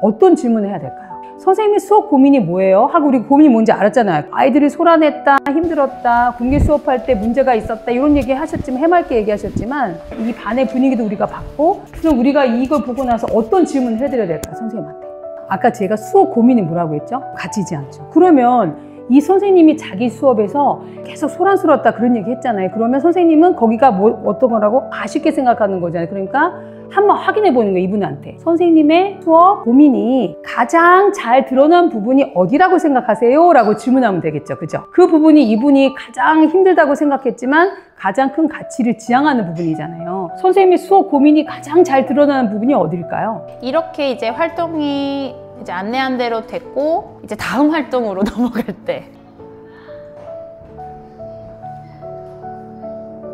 어떤 질문을 해야 될까요? 선생님의 수업 고민이 뭐예요? 하고 우리 고민이 뭔지 알았잖아요. 아이들이 소란했다, 힘들었다, 공개 수업할 때 문제가 있었다 이런 얘기 하셨지만 해맑게 얘기하셨지만 이 반의 분위기도 우리가 봤고 그럼 우리가 이걸 보고 나서 어떤 질문을 해드려야 될까요? 선생님한테. 아까 제가 수업 고민이 뭐라고 했죠? 갇히지 않죠. 그러면 이 선생님이 자기 수업에서 계속 소란스러웠다 그런 얘기 했잖아요. 그러면 선생님은 거기가 어떤 거라고 아쉽게 생각하는 거잖아요. 그러니까 한번 확인해 보는 거예요. 이분한테. 선생님의 수업 고민이 가장 잘 드러난 부분이 어디라고 생각하세요? 라고 질문하면 되겠죠. 그죠? 그 부분이 이분이 가장 힘들다고 생각했지만 가장 큰 가치를 지향하는 부분이잖아요. 선생님의 수업 고민이 가장 잘 드러나는 부분이 어딜까요? 이렇게 이제 활동이 이제 안내한 대로 됐고 이제 다음 활동으로 넘어갈 때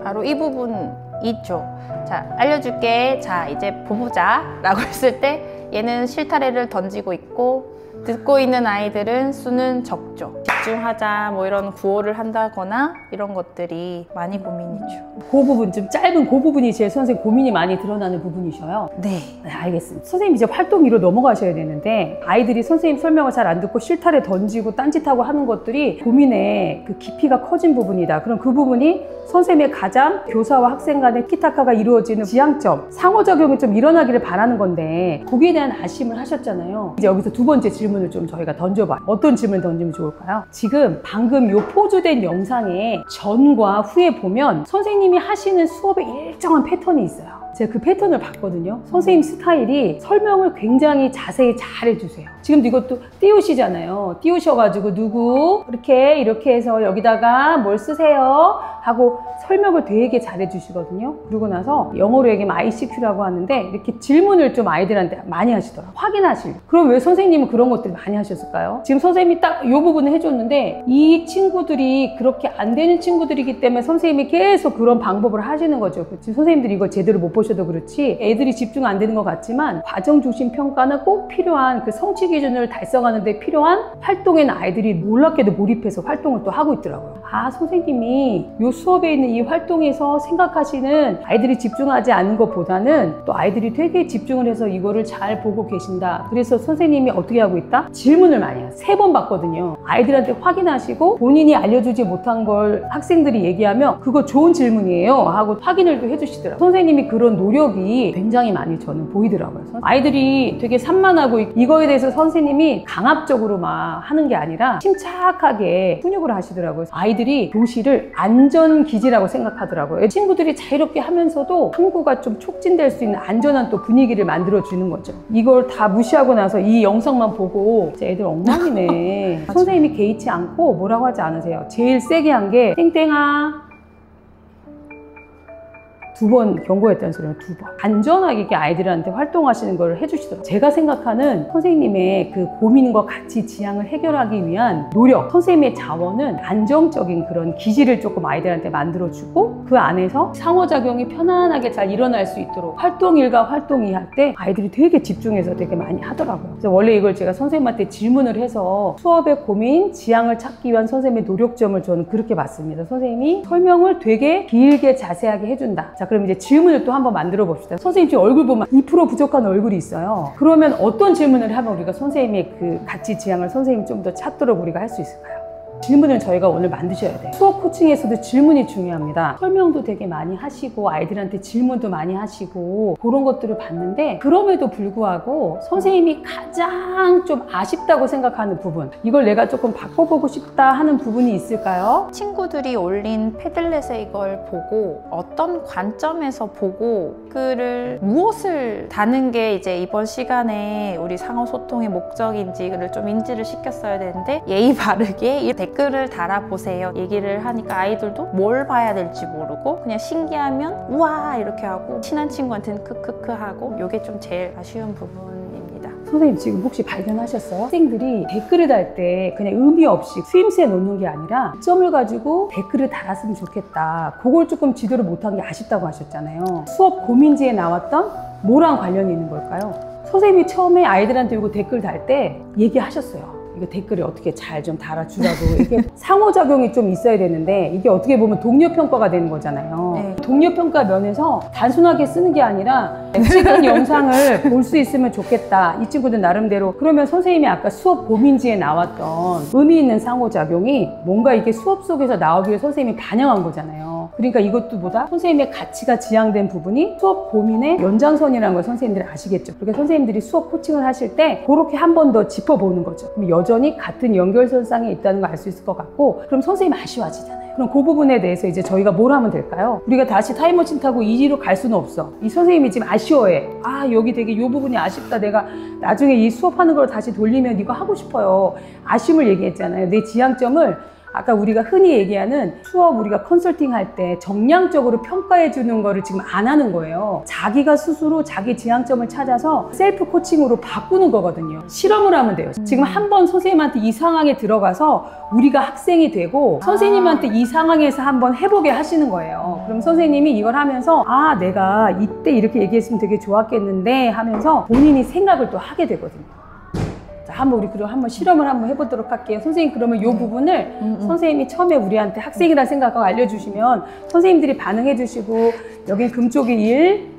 바로 이 부분 있죠. 자, 알려줄게. 자, 이제 보보자 라고 했을 때 얘는 실타래를 던지고 있고 듣고 있는 아이들은 수는 적죠. 집중하자 뭐 이런 구호를 한다거나 이런 것들이 많이 고민이죠. 그 부분 좀 짧은 그 부분이 제일 선생님 고민이 많이 드러나는 부분이셔요. 네. 네, 알겠습니다. 선생님 이제 활동 2로 넘어가셔야 되는데 아이들이 선생님 설명을 잘 안 듣고 실타래 던지고 딴짓하고 하는 것들이 고민의 그 깊이가 커진 부분이다. 그럼 그 부분이 선생님의 가장 교사와 학생 간의 티키타카가 이루어지는 지향점, 상호작용이 좀 일어나기를 바라는 건데 거기에 대한 아쉬움을 하셨잖아요. 이제 여기서 두 번째 질문을 좀 저희가 던져봐요. 어떤 질문을 던지면 좋을까요? 지금 방금 요 포즈된 영상의 전과 후에 보면 선생님이 하시는 수업에 일정한 패턴이 있어요. 제가 그 패턴을 봤거든요. 선생님 스타일이 설명을 굉장히 자세히 잘 해주세요. 지금도 이것도 띄우시잖아요. 띄우셔가지고 누구 이렇게 해서 여기다가 뭘 쓰세요 하고 설명을 되게 잘 해주시거든요. 그러고 나서 영어로 얘기하면 ICQ라고 하는데 이렇게 질문을 좀 아이들한테 많이 하시더라고요. 확인하실. 그럼 왜 선생님은 그런 것들을 많이 하셨을까요? 지금 선생님이 딱 이 부분을 해줬는데 이 친구들이 그렇게 안 되는 친구들이기 때문에 선생님이 계속 그런 방법을 하시는 거죠. 지금 선생님들이 이걸 제대로 못 보셔도 그렇지 애들이 집중 안 되는 것 같지만 과정 중심 평가는 꼭 필요한 그 성취 기준을 달성하는 데 필요한 활동에는 아이들이 놀랍게도 몰입해서 활동을 또 하고 있더라고요. 아, 선생님이 이 수업에 있는 이 활동에서 생각하시는 아이들이 집중하지 않는 것보다는 또 아이들이 되게 집중을 해서 이거를 잘 보고 계신다. 그래서 선생님이 어떻게 하고 있다? 질문을 많이 해요. 3번 봤거든요. 아이들한테 확인하시고 본인이 알려주지 못한 걸 학생들이 얘기하면 그거 좋은 질문이에요 하고 확인을 또 해주시더라고요. 선생님이 그런 노력이 굉장히 많이 저는 보이더라고요. 아이들이 되게 산만하고 이거에 대해서 선생님이 강압적으로 막 하는 게 아니라 침착하게 훈육을 하시더라고요. 아이들이 도시를 안전기지라고 생각하더라고요. 친구들이 자유롭게 하면서도 항구가 좀 촉진될 수 있는 안전한 또 분위기를 만들어주는 거죠. 이걸 다 무시하고 나서 이 영상만 보고 애들 엉망이네. 선생님이 개의치 않고 뭐라고 하지 않으세요. 제일 세게 한 게 땡땡아 2번 경고했다는 소리는 2번. 안전하게 이렇게 아이들한테 활동하시는 걸 해주시더라고요. 제가 생각하는 선생님의 그 고민과 가치 지향을 해결하기 위한 노력, 선생님의 자원은 안정적인 그런 기지를 조금 아이들한테 만들어주고 그 안에서 상호작용이 편안하게 잘 일어날 수 있도록 활동 1과 활동 2 할 때 아이들이 되게 집중해서 되게 많이 하더라고요. 그래서 원래 이걸 제가 선생님한테 질문을 해서 수업의 고민, 지향을 찾기 위한 선생님의 노력점을 저는 그렇게 봤습니다. 선생님이 설명을 되게 길게 자세하게 해준다. 자, 그럼 이제 질문을 또 한번 만들어 봅시다. 선생님 지금 얼굴 보면 2% 부족한 얼굴이 있어요. 그러면 어떤 질문을 하면 우리가 선생님의 그 가치 지향을 선생님이 좀 더 찾도록 우리가 할 수 있을까요? 질문을 저희가 오늘 만드셔야 돼요. 수업 코칭에서도 질문이 중요합니다. 설명도 되게 많이 하시고 아이들한테 질문도 많이 하시고 그런 것들을 봤는데 그럼에도 불구하고 선생님이 가장 좀 아쉽다고 생각하는 부분 이걸 내가 조금 바꿔보고 싶다 하는 부분이 있을까요? 친구들이 올린 패들렛에 이걸 보고 어떤 관점에서 보고 글을 무엇을 다는 게 이제 이번 시간에 우리 상호소통의 목적인지를 좀 인지를 시켰어야 되는데 예의 바르게 이 댓글을 달아보세요 얘기를 하니까 아이들도 뭘 봐야 될지 모르고 그냥 신기하면 우와 이렇게 하고 친한 친구한테는 크크크 하고 이게 좀 제일 아쉬운 부분입니다. 선생님 지금 혹시 발견하셨어요? 학생들이 댓글을 달 때 그냥 의미 없이 쓰임새에 놓는 게 아니라 점을 가지고 댓글을 달았으면 좋겠다. 그걸 조금 지도를 못한 게 아쉽다고 하셨잖아요. 수업 고민지에 나왔던 뭐랑 관련이 있는 걸까요? 선생님이 처음에 아이들한테 이거 댓글 달 때 얘기하셨어요. 이거 댓글에 어떻게 잘 좀 달아주라고 이게 상호작용이 좀 있어야 되는데 이게 어떻게 보면 동료평가가 되는 거잖아요. 네. 동료평가 면에서 단순하게 쓰는 게 아니라 찍은 영상을 볼 수 있으면 좋겠다. 이 친구들 나름대로. 그러면 선생님이 아까 수업 고민지에 나왔던 의미 있는 상호작용이 뭔가 이게 수업 속에서 나오기를 선생님이 반영한 거잖아요. 그러니까 이것도 보다 선생님의 가치가 지향된 부분이 수업 고민의 연장선이라는 걸 선생님들이 아시겠죠. 그러니까 선생님들이 수업 코칭을 하실 때 그렇게 한 번 더 짚어보는 거죠. 그럼 여전히 같은 연결선상에 있다는 걸 알 수 있을 것 같고, 그럼 선생님 아쉬워하시잖아요. 그럼 그 부분에 대해서 이제 저희가 뭘 하면 될까요? 우리가 다시 타임머신 타고 이리로 갈 수는 없어. 이 선생님이 지금 아쉬워해. 아, 여기 되게 이 부분이 아쉽다. 내가 나중에 이 수업하는 걸 다시 돌리면 이거 하고 싶어요. 아쉬움을 얘기했잖아요. 내 지향점을 아까 우리가 흔히 얘기하는 수업 우리가 컨설팅 할 때 정량적으로 평가해 주는 거를 지금 안 하는 거예요. 자기가 스스로 자기 지향점을 찾아서 셀프 코칭으로 바꾸는 거거든요. 실험을 하면 돼요. 지금 한번 선생님한테 이 상황에 들어가서 우리가 학생이 되고 선생님한테 이 상황에서 한번 해보게 하시는 거예요. 그럼 선생님이 이걸 하면서 아, 내가 이때 이렇게 얘기했으면 되게 좋았겠는데 하면서 본인이 생각을 또 하게 되거든요. 우리 그럼 한번 실험을 한번 해보도록 할게요. 선생님, 그러면 이 부분을 선생님이 처음에 우리한테 학생이라 생각하고 알려주시면 선생님들이 반응해 주시고, 여긴 금쪽이 1,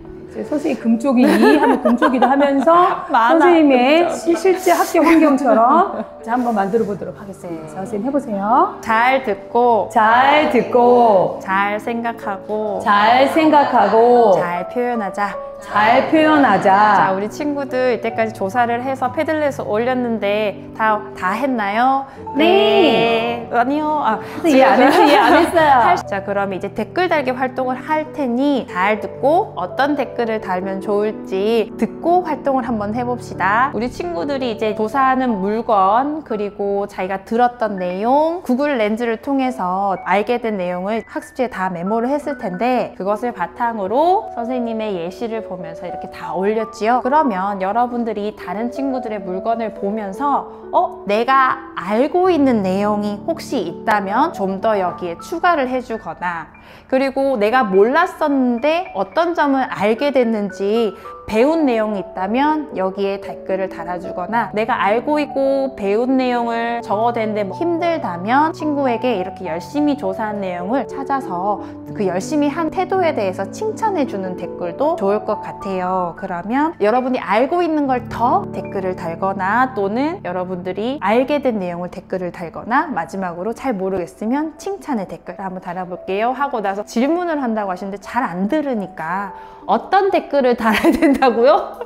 선생님 금쪽이 2 하면 금쪽이도 하면서 선생님의 실제 학교 환경처럼 자, 한번 만들어 보도록 하겠습니다. 자, 선생님 해보세요. 잘 듣고 잘 듣고 잘 생각하고 잘 생각하고 잘 표현하자. 잘 표현하자. 자, 우리 친구들 이때까지 조사를 해서 패들렛에 올렸는데 다 했나요? 네. 아니요. 이해 안 했어요. 이해 안 했어요. 자, 그럼 이제 댓글 달기 활동을 할 테니 잘 듣고 어떤 댓글을 달면 좋을지 듣고 활동을 한번 해봅시다. 우리 친구들이 이제 조사하는 물건, 그리고 자기가 들었던 내용, 구글 렌즈를 통해서 알게 된 내용을 학습지에 다 메모를 했을 텐데, 그것을 바탕으로 선생님의 예시를 보면서 이렇게 다 올렸지요. 그러면 여러분들이 다른 친구들의 물건을 보면서 내가 알고 있는 내용이 혹시 있다면 좀 더 여기에 추가를 해주거나, 그리고 내가 몰랐었는데 어떤 점을 알게 됐는지 배운 내용이 있다면 여기에 댓글을 달아주거나, 내가 알고 있고 배운 내용을 적어대는데 힘들다면 친구에게 이렇게 열심히 조사한 내용을 찾아서 그 열심히 한 태도에 대해서 칭찬해주는 댓글도 좋을 것 같아요. 그러면 여러분이 알고 있는 걸 더 댓글을 달거나, 또는 여러분들이 알게 된 내용을 댓글을 달거나, 마지막으로 잘 모르겠으면 칭찬의 댓글 한번 달아볼게요 하고 나서 질문을 한다고 하시는데 잘 안 들으니까 어떤 댓글을 달아야 된다고요?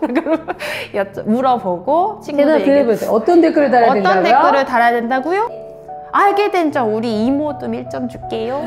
물어보고 친구들에게 어떤 댓글을 달아야 된다고요? 어떤 댓글을 달아야 된다고요? 알게 된 점 우리 이모듬 1점 줄게요.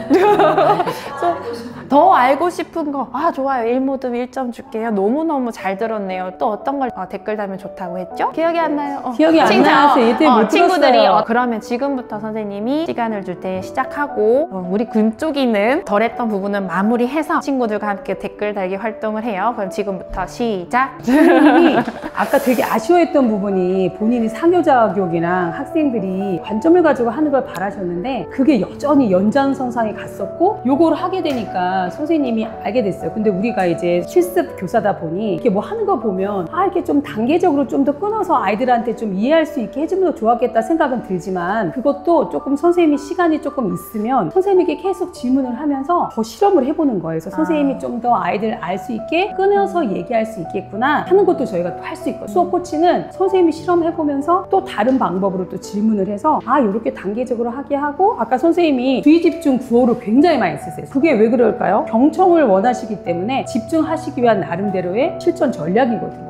더 알고 싶은 거, 좋아요, 이모듬 1점 줄게요. 너무너무 잘 들었네요. 또 어떤 걸 댓글 달면 좋다고 했죠? 기억이 안 나요? 기억이 안 나서 이때 못 친구들이 들었어요. 그러면 지금부터 선생님이 시간을 줄 때 시작하고, 우리 금쪽이는 덜했던 부분은 마무리해서 친구들과 함께 댓글 달기 활동을 해요. 그럼 지금부터 시작! 선생님이 아까 되게 아쉬워했던 부분이 본인이 상호작용이랑 학생들이 관점을 가지고 하는 걸 바라셨는데 그게 여전히 연장선상에 갔었고, 요걸 하게 되니까 선생님이 알게 됐어요. 근데 우리가 이제 실습 교사다 보니 이렇게 뭐 하는 거 보면 이렇게 좀 단계적으로 좀 더 끊어서 아이들한테 좀 이해할 수 있게 해주면 더 좋았겠다 생각은 들지만, 그것도 조금 선생님이 시간이 조금 있으면 선생님에게 계속 질문을 하면서 더 실험을 해보는 거예요. 그래서 선생님이 좀 더 아이들 알 수 있게 끊어서 얘기할 수 있겠구나 하는 것도 저희가 또 할 수 있거든요. 수업 코칭은 선생님이 실험해보면서 또 다른 방법으로 또 질문을 해서 이렇게 단계적으로 하게 하고, 아까 선생님이 주의 집중 구호를 굉장히 많이 쓰세요. 그게 왜 그럴까요? 경청을 원하시기 때문에 집중하시기 위한 나름대로의 실천 전략이거든요.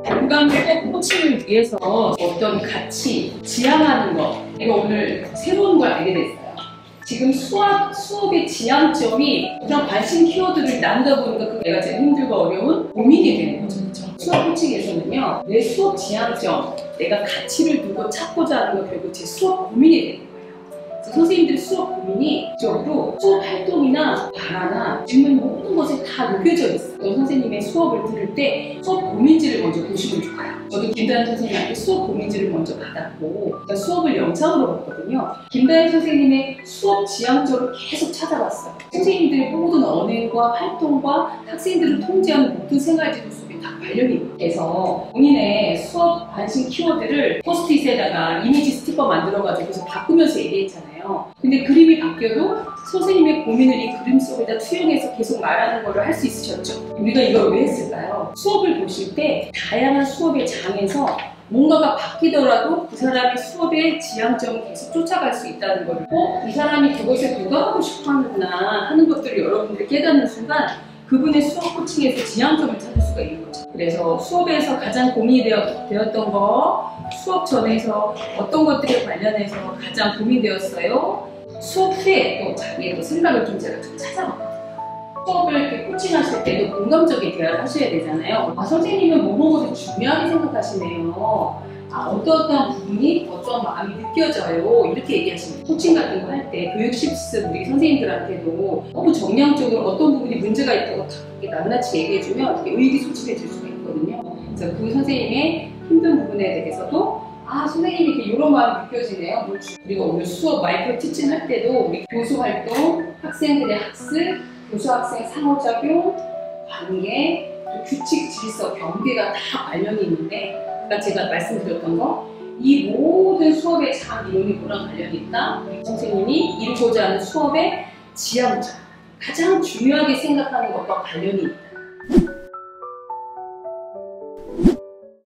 건강을 코칭을 위해서 어떤 가치, 지향하는 거, 이거 오늘 새로운 걸 알게 됐어요. 지금 수업의 지향점이 그런 관심 키워드를 나누다 보니까 내가 제일 힘들고 어려운 고민이 되는 거죠. 수업 코칭에서는요, 내 수업 지향점, 내가 가치를 두고 찾고자 하는 거 결국 제 수업 고민이 되는 거예요. 그래서 선생님들의 수업 고민이 적으로 수업 활동이나 발화나 질문 모든 것에 다 녹여져 있어요. 어떤 선생님의 수업을 들을 때 수업 고민지를 먼저 보시면 좋아요. 저도 김다현 선생님한테 수업 고민지를 먼저 받았고, 수업을 영상으로 봤거든요. 김다현 선생님의 수업 지향점을 계속 찾아봤어요. 선생님들의 모든 언행과 활동과 학생들을 통제하는 모든 생활지도 속에 다 관련이 있고, 그래서 본인의 수업 관심 키워드를 포스트잇에다가 이미지 스티커 만들어가지고 계속 바꾸면서 얘기했잖아요. 근데 그림이 바뀌어도 선생님의 고민을 이 그림 속에다 투영해서 계속 말하는 거를 할 수 있으셨죠. 우리가 이걸 왜 했을까요? 수업을 보실 때 다양한 수업의 장에서 뭔가가 바뀌더라도 그 사람의 수업의 지향점을 계속 쫓아갈 수 있다는 걸, 이 사람이 그것에 도달하고 싶어 하는구나 하는 것들을 여러분들이 깨닫는 순간 그분의 수업 코칭에서 지향점을 찾을 수가 있는 거죠. 그래서 수업에서 가장 고민이 되었던 거, 수업 전에서 어떤 것들에 관련해서 가장 고민되었어요. 수업 후에 또 자기의 또 생각을 좀 제가 좀 찾아봤거든요. 수업을 이렇게 코칭하실 때도 공감적인 대화를 하셔야 되잖아요. 선생님은 뭐뭐를 중요하게 생각하시네요. 어떠한 부분이 어떤 마음이 느껴져요. 이렇게 얘기하시면 코칭 같은 거 할 때 교육 실습 우리 선생님들한테도 너무 정량적으로 어떤 부분이 문제가 있다고 다 낱낱이 얘기해주면 되게 의기소침해질 수가 있거든요. 그래서 그 선생님의 힘든 부분에 대해서도 선생님이 이렇게 이런 마음이 느껴지네요. 그리고 오늘 수업 마이크로 티칭 할 때도 우리 교수 활동, 학생들의 학습, 교수-학생 상호작용, 관계, 규칙, 질서, 경계가 다 관련이 있는데, 아까 제가 말씀드렸던 거, 이 모든 수업의 장 이론이 뭐랑 관련이 있다? 선생님이 이루고자 하는 수업의 지향점, 가장 중요하게 생각하는 것과 관련이 있다.